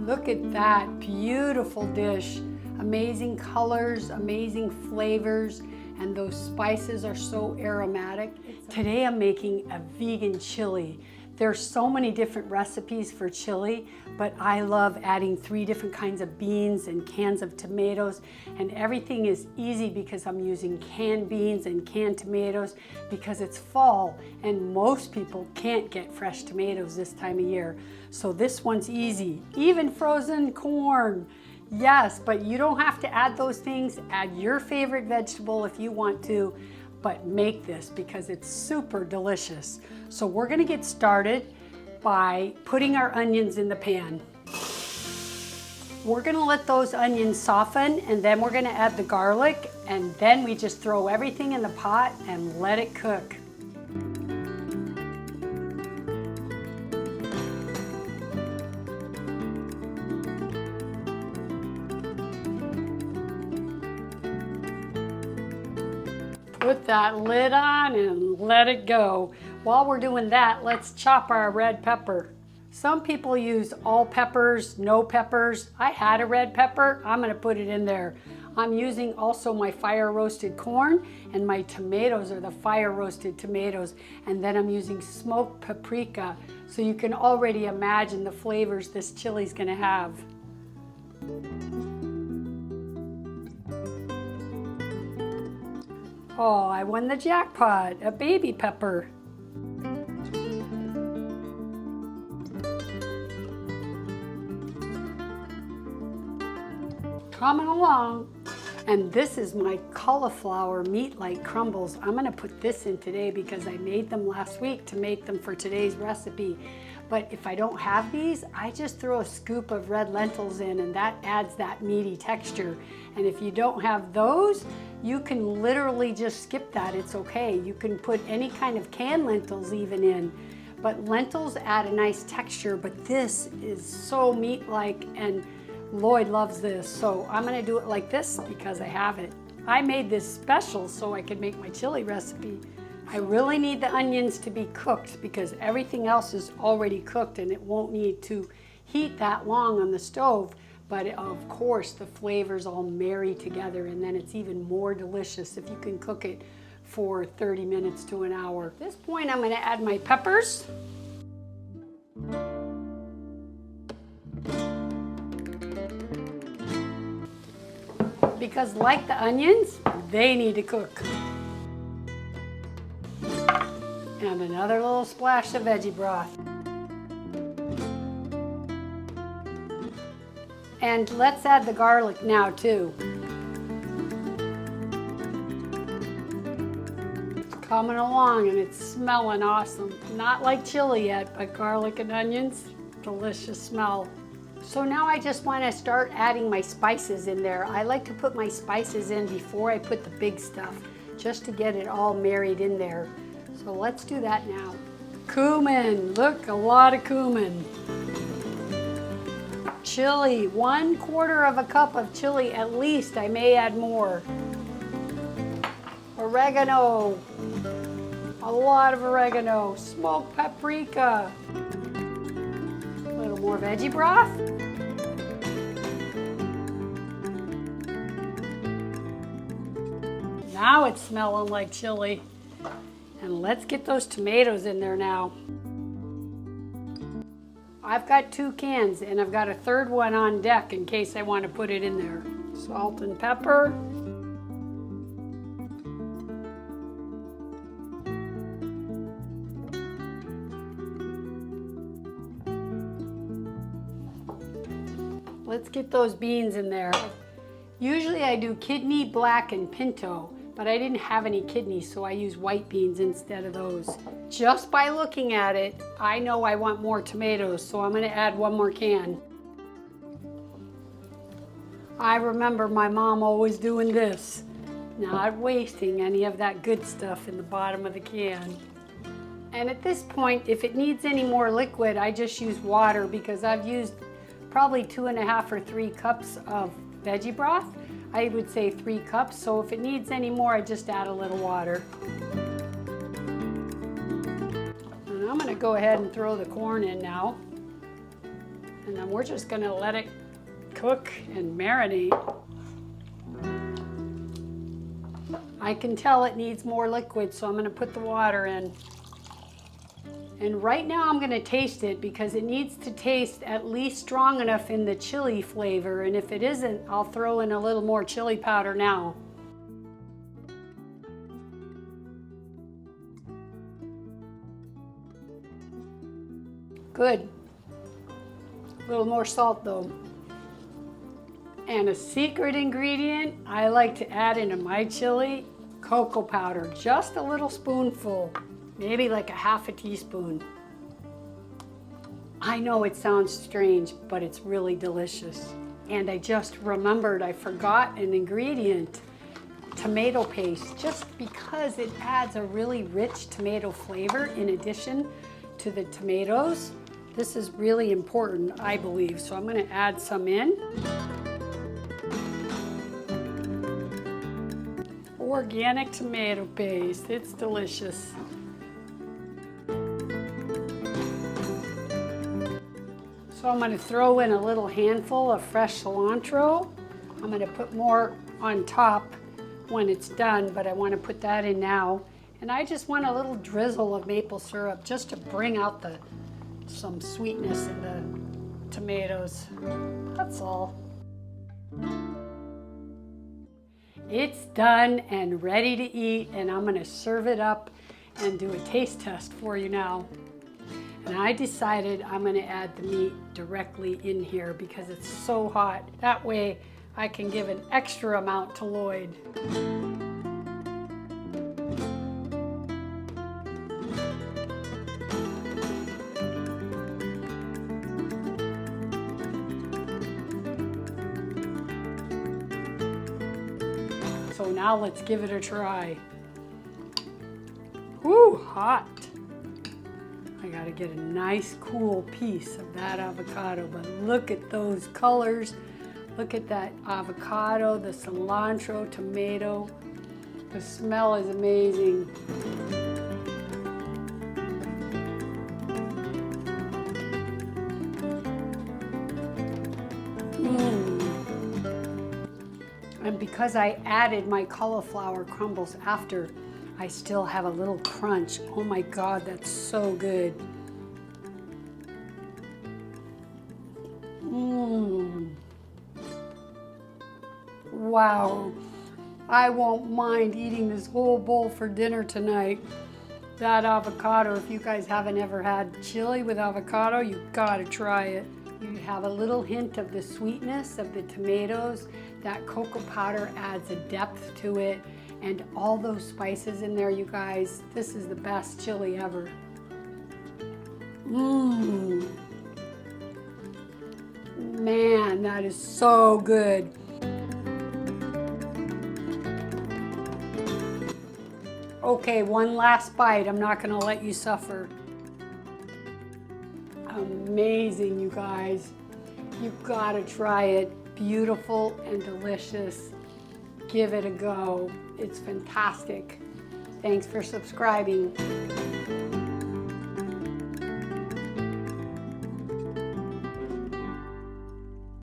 Look at that beautiful dish. Amazing colors, amazing flavors, and those spices are so aromatic. Today I'm making a vegan chili. There's so many different recipes for chili, but I love adding 3 different kinds of beans and cans of tomatoes, and everything is easy because I'm using canned beans and canned tomatoes because it's fall and most people can't get fresh tomatoes this time of year. So this one's easy. Even frozen corn. Yes, but you don't have to add those things. Add your favorite vegetable if you want to, but make this because it's super delicious. So we're gonna get started by putting our onions in the pan. We're gonna let those onions soften, and then we're gonna add the garlic, and then we just throw everything in the pot and let it cook. Put that lid on and let it go. While we're doing that, let's chop our red pepper. Some people use all peppers, no peppers. I had a red pepper, I'm gonna put it in there. I'm using also my fire roasted corn, and my tomatoes are the fire roasted tomatoes. And then I'm using smoked paprika, so you can already imagine the flavors this chili's gonna have. Oh, I won the jackpot, a baby pepper. Coming along. And this is my cauliflower meat-like crumbles. I'm gonna put this in today because I made them last week to make them for today's recipe. But if I don't have these, I just throw a scoop of red lentils in, and that adds that meaty texture. And if you don't have those, you can literally just skip that, it's okay. You can put any kind of canned lentils even in. But lentils add a nice texture, but this is so meat-like, and Lloyd loves this. So I'm gonna do it like this because I have it. I made this special so I could make my chili recipe. I really need the onions to be cooked because everything else is already cooked and it won't need to heat that long on the stove. But of course the flavors all marry together, and then it's even more delicious if you can cook it for 30 minutes to an hour. At this point I'm gonna add my peppers. Because like the onions, they need to cook. And another little splash of veggie broth. And let's add the garlic now too. It's coming along and it's smelling awesome. Not like chili yet, but garlic and onions, delicious smell. So now I just want to start adding my spices in there. I like to put my spices in before I put the big stuff, just to get it all married in there. So let's do that now. Cumin, look, a lot of cumin. Chili, 1/4 cup of chili at least. I may add more. Oregano, a lot of oregano. Smoked paprika. A little more veggie broth. Now it's smelling like chili. And let's get those tomatoes in there now. I've got 2 cans and I've got a 3rd one on deck in case I want to put it in there. Salt and pepper. Let's get those beans in there. Usually I do kidney, black, and pinto, but I didn't have any kidneys, so I use white beans instead of those. Just by looking at it, I know I want more tomatoes, so I'm gonna add 1 more can. I remember my mom always doing this, not wasting any of that good stuff in the bottom of the can. And at this point, if it needs any more liquid, I just use water because I've used probably 2.5 or 3 cups of veggie broth. I would say 3 cups, so if it needs any more, I just add a little water. And I'm gonna go ahead and throw the corn in now. And then we're just gonna let it cook and marinate. I can tell it needs more liquid, so I'm gonna put the water in. And right now I'm gonna taste it because it needs to taste at least strong enough in the chili flavor. And if it isn't, I'll throw in a little more chili powder now. Good. A little more salt though. And a secret ingredient I like to add into my chili, cocoa powder, just a little spoonful, maybe like a half a teaspoon. I know it sounds strange, but it's really delicious. And I just remembered I forgot an ingredient, tomato paste, just because it adds a really rich tomato flavor in addition to the tomatoes. This is really important, I believe, so I'm gonna add some in. Organic tomato paste, it's delicious. So I'm gonna throw in a little handful of fresh cilantro. I'm gonna put more on top when it's done, but I wanna put that in now. And I just want a little drizzle of maple syrup just to bring out some sweetness in the tomatoes. That's all. It's done and ready to eat, and I'm gonna serve it up and do a taste test for you now. And I decided I'm gonna add the meat directly in here because it's so hot. That way I can give an extra amount to Lloyd. So now let's give it a try. Woo, hot. I gotta get a nice cool piece of that avocado, but look at those colors. Look at that avocado, the cilantro, tomato. The smell is amazing. And because I added my cauliflower crumbles after, I still have a little crunch. Oh my God, that's so good. Wow, I won't mind eating this whole bowl for dinner tonight. That avocado, if you guys haven't ever had chili with avocado, you gotta try it. You have a little hint of the sweetness of the tomatoes. That cocoa powder adds a depth to it. And all those spices in there, you guys, this is the best chili ever. Man, that is so good. Okay, one last bite. I'm not gonna let you suffer. Amazing, you guys. You gotta try it. Beautiful and delicious. Give it a go. It's fantastic. Thanks for subscribing.